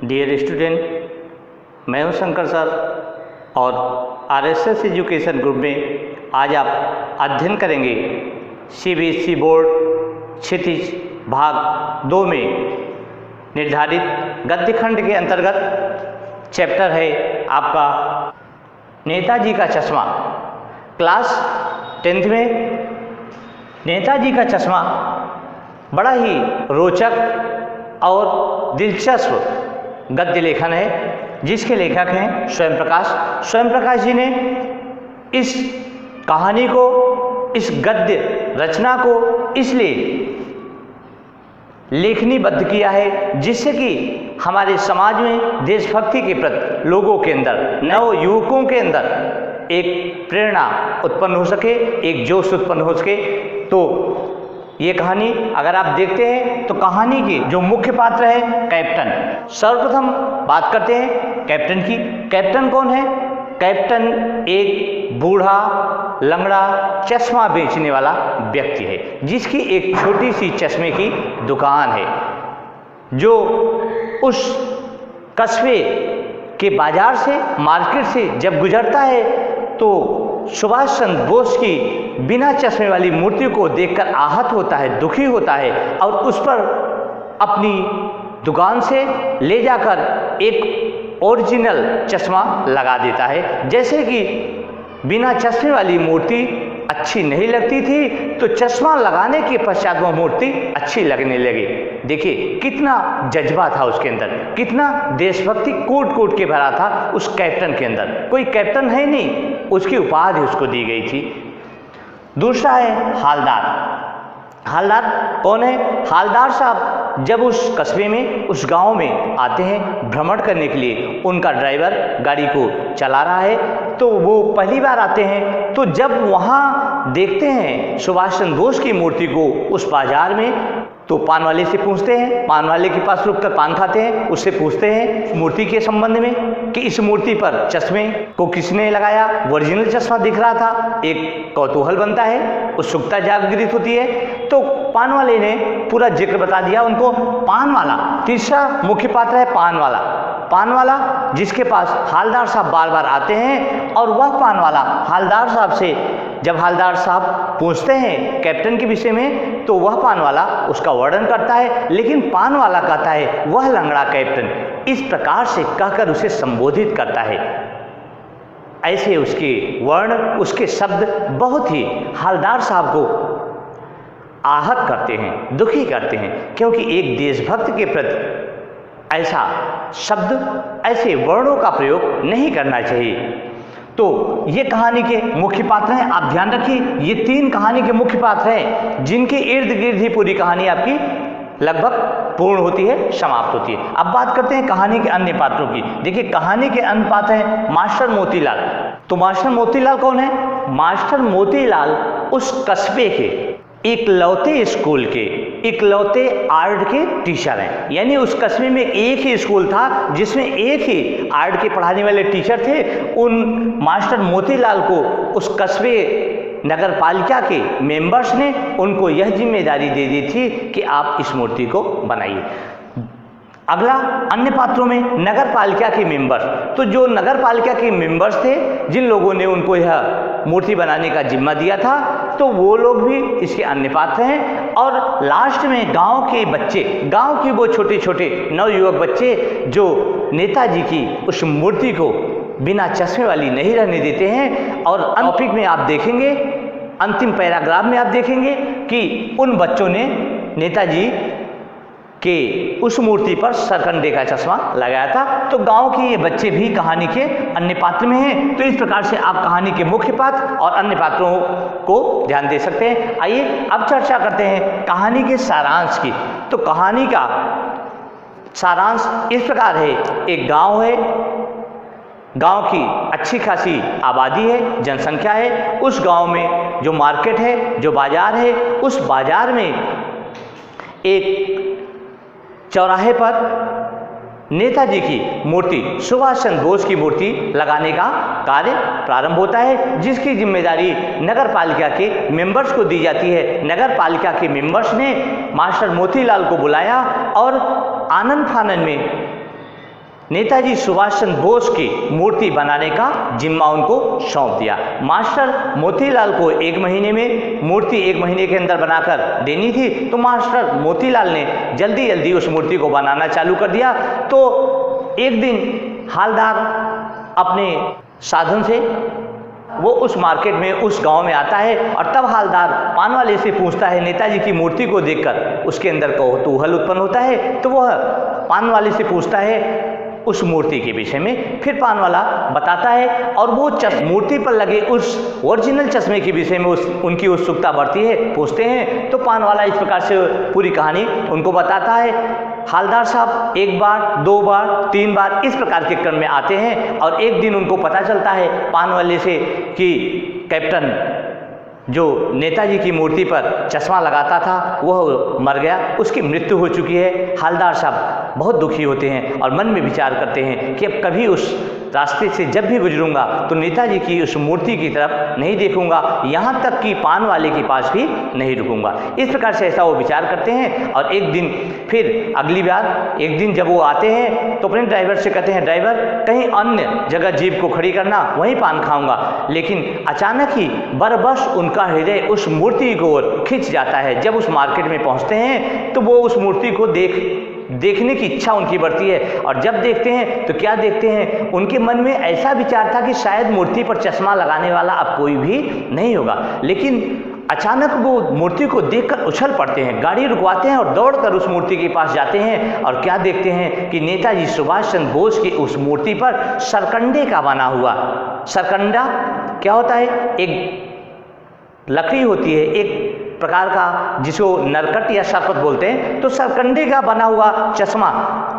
Dear student, मैं हूं Shankar sir और आरएसएस एजुकेशन ग्रुप में आज आप अध्ययन करेंगे सीबीएसई बोर्ड क्षितिज भाग 2 में निर्धारित गद्य खंड के अंतर्गत चैप्टर है आपका नेताजी का चश्मा। क्लास 10th में नेताजी का चश्मा बड़ा ही रोचक और दिलचस्प गद्य लेखन है, जिसके लेखक हैं स्वयं प्रकाश। स्वयं प्रकाश जी ने इस कहानी को, इस गद्य रचना को इसलिए लेखनीबद्ध किया है जिससे कि हमारे समाज में देशभक्ति के प्रति लोगों के अंदर, नव युवकों के अंदर एक प्रेरणा उत्पन्न हो सके, एक जोश उत्पन्न हो सके। तो ये कहानी अगर आप देखते हैं तो कहानी के जो मुख्य पात्र है कैप्टन। सर्वप्रथम बात करते हैं कैप्टन की। कैप्टन कौन है? कैप्टन एक बूढ़ा लंगड़ा चश्मा बेचने वाला व्यक्ति है, जिसकी एक छोटी सी चश्मे की दुकान है, जो उस कस्बे के बाजार से, मार्केट से जब गुजरता है तो सुभाष चंद्र बोस की बिना चश्मे वाली मूर्ति को देखकर आहत होता है, दुखी होता है और उस पर अपनी दुकान से ले जाकर एक ओरिजिनल चश्मा लगा देता है। जैसे कि बिना चश्मे वाली मूर्ति अच्छी नहीं लगती थी तो चश्मा लगाने के पश्चात वह मूर्ति अच्छी लगने लगी। देखिए कितना जज्बा था उसके अंदर, कितना देशभक्ति कूट कूट के भरा था उस कैप्टन के अंदर। कोई कैप्टन है नहीं, उसकी उपाधि उसको दी गई थी। दूसरा है हालदार। हालदार कौन है? हालदार साहब जब उस कस्बे में, उस गांव में आते हैं भ्रमण करने के लिए, उनका ड्राइवर गाड़ी को चला रहा है तो वो पहली बार आते हैं, तो जब वहाँ देखते हैं सुभाष चंद्र बोस की मूर्ति को उस बाजार में, तो पान वाले से पूछते हैं, पान वाले के पास रुककर पान खाते हैं, उससे पूछते हैं मूर्ति के संबंध में कि इस मूर्ति पर चश्मे को किसने लगाया। ओरिजिनल चश्मा दिख रहा था, एक कौतूहल बनता है, उत्सुकता जागृत होती है, तो पान वाले ने पूरा जिक्र बता दिया उनको। पान वाला तीसरा मुख्य पात्र है, पान वाला। पान वाला जिसके पास हालदार साहब बार बार आते हैं और वह पान वाला हालदार साहब से जब हालदार साहब पूछते हैं कैप्टन के विषय में तो वह पान वाला उसका वर्णन करता है, लेकिन पान वाला कहता है वह लंगड़ा कैप्टन, इस प्रकार से कहकर उसे संबोधित करता है। ऐसे उसके वर्ण, उसके शब्द बहुत ही हालदार साहब को आहत करते हैं, दुखी करते हैं, क्योंकि एक देशभक्त के प्रति ऐसा शब्द, ऐसे वर्णों का प्रयोग नहीं करना चाहिए। तो ये कहानी के मुख्य पात्र हैं। आप ध्यान रखिए, ये 3 कहानी के मुख्य पात्र हैं जिनके इर्द गिर्द ही पूरी कहानी आपकी लगभग पूर्ण होती है, समाप्त होती है। अब बात करते हैं कहानी के अन्य पात्रों की। देखिए कहानी के अन्य पात्र हैं मास्टर मोतीलाल। तो मास्टर मोतीलाल कौन है? मास्टर मोतीलाल उस कस्बे के इकलौते स्कूल के, इकलौते आर्ट के टीचर हैं। यानी उस कस्बे में एक ही स्कूल था जिसमें एक ही आर्ट के पढ़ाने वाले टीचर थे। उन मास्टर मोतीलाल को उस कस्बे नगर पालिका के मेंबर्स ने उनको यह जिम्मेदारी दे दी थी कि आप इस मूर्ति को बनाइए। अगला अन्य पात्रों में नगर पालिका के मेंबर्स। तो जो नगर पालिका के मेंबर्स थे, जिन लोगों ने उनको यह मूर्ति बनाने का जिम्मा दिया था, तो वो लोग भी इसके अन्य पात्र हैं। और लास्ट में गांव के बच्चे, गांव के वो छोटे छोटे नवयुवक बच्चे जो नेताजी की उस मूर्ति को बिना चश्मे वाली नहीं रहने देते हैं। और टॉपिक में आप देखेंगे, अंतिम पैराग्राफ में आप देखेंगे कि उन बच्चों ने नेताजी के उस मूर्ति पर सरकंडे का चश्मा लगाया था। तो गांव के ये बच्चे भी कहानी के अन्य पात्र में हैं। तो इस प्रकार से आप कहानी के मुख्य पात्र और अन्य पात्रों को ध्यान दे सकते हैं। आइए अब चर्चा करते हैं कहानी के सारांश की। तो कहानी का सारांश इस प्रकार है, एक गांव है, गांव की अच्छी खासी आबादी है, जनसंख्या है। उस गांव में जो मार्केट है, जो बाजार है, उस बाजार में एक चौराहे पर नेताजी की मूर्ति, सुभाष चंद्र बोस की मूर्ति लगाने का कार्य प्रारंभ होता है, जिसकी जिम्मेदारी नगर पालिका के मेंबर्स को दी जाती है। नगर पालिका के मेंबर्स ने मास्टर मोतीलाल को बुलाया और आनंद फानन में नेताजी सुभाष चंद्र बोस की मूर्ति बनाने का जिम्मा उनको सौंप दिया। मास्टर मोतीलाल को 1 महीने में मूर्ति 1 महीने के अंदर बनाकर देनी थी, तो मास्टर मोतीलाल ने जल्दी जल्दी उस मूर्ति को बनाना चालू कर दिया। तो एक दिन हालदार अपने साधन से वो उस मार्केट में उस गांव में आता है और तब हालदार पान वाले से पूछता है, नेताजी की मूर्ति को देखकर उसके अंदर कौतूहल उत्पन्न होता है, तो वह पान वाले से पूछता है उस मूर्ति के विषय में। फिर पान वाला बताता है और वो मूर्ति पर लगे उस ओरिजिनल चश्मे के विषय में उनकी उत्सुकता बढ़ती है। पूछते हैं तो पान वाला इस प्रकार से पूरी कहानी उनको बताता है। हालदार साहब 1 बार 2 बार 3 बार इस प्रकार के क्रम में आते हैं और एक दिन उनको पता चलता है पान वाले से कि कैप्टन जो नेताजी की मूर्ति पर चश्मा लगाता था वह मर गया, उसकी मृत्यु हो चुकी है। हालदार साहब बहुत दुखी होते हैं और मन में विचार करते हैं कि अब कभी उस रास्ते से जब भी गुजरूंगा तो नेताजी की उस मूर्ति की तरफ नहीं देखूंगा, यहाँ तक कि पान वाले के पास भी नहीं रुकूंगा। इस प्रकार से ऐसा वो विचार करते हैं। और एक दिन फिर अगली बार एक दिन जब वो आते हैं तो अपने ड्राइवर से कहते हैं, ड्राइवर कहीं अन्य जगह जीप को खड़ी करना, वहीं पान खाऊंगा। लेकिन अचानक ही बरबस उनका हृदय उस मूर्ति की ओर खिंच जाता है। जब उस मार्केट में पहुंचते हैं तो वो उस मूर्ति को देखने की इच्छा उनकी बढ़ती है और जब देखते हैं तो क्या देखते हैं, उनके मन में ऐसा विचार था कि शायद मूर्ति पर चश्मा लगाने वाला अब कोई भी नहीं होगा। लेकिन अचानक वो मूर्ति को देखकर उछल पड़ते हैं, गाड़ी रुकवाते हैं और दौड़कर उस मूर्ति के पास जाते हैं और क्या देखते हैं कि नेताजी सुभाष चंद्र बोस की उस मूर्ति पर सरकंडे का बना हुआ, सरकंडा क्या होता है, एक लकड़ी होती है एक प्रकार का जिसको नरकट या सरपत बोलते हैं, तो सरकंडे का बना हुआ चश्मा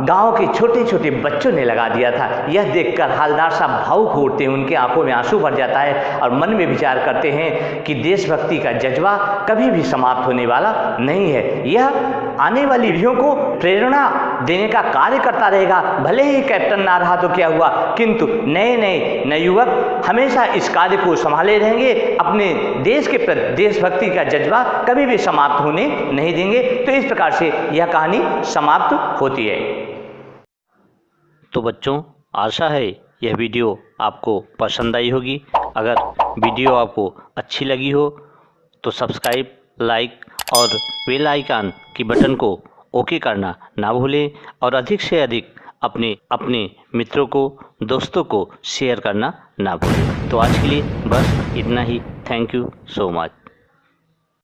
गांव के छोटे छोटे बच्चों ने लगा दिया था। यह देखकर हालदार साहब भावुक होते हैं, उनके आंखों में आंसू भर जाता है और मन में विचार करते हैं कि देशभक्ति का जज्बा कभी भी समाप्त होने वाला नहीं है, यह आने वाली पीढ़ियों को प्रेरणा देने का कार्य करता रहेगा। भले ही कैप्टन ना रहा तो क्या हुआ, किंतु नए नवयुवक हमेशा इस कार्य को संभाले रहेंगे, अपने देश के प्रति देशभक्ति का जज्बा कभी भी समाप्त होने नहीं देंगे। तो इस प्रकार से यह कहानी समाप्त होती है। तो बच्चों, आशा है यह वीडियो आपको पसंद आई होगी। अगर वीडियो आपको अच्छी लगी हो तो सब्सक्राइब, लाइक और बेल आइकन की बटन को ओके करना ना भूलें और अधिक से अधिक अपने मित्रों को, दोस्तों को शेयर करना ना भूलें। तो आज के लिए बस इतना ही। Thank you so much.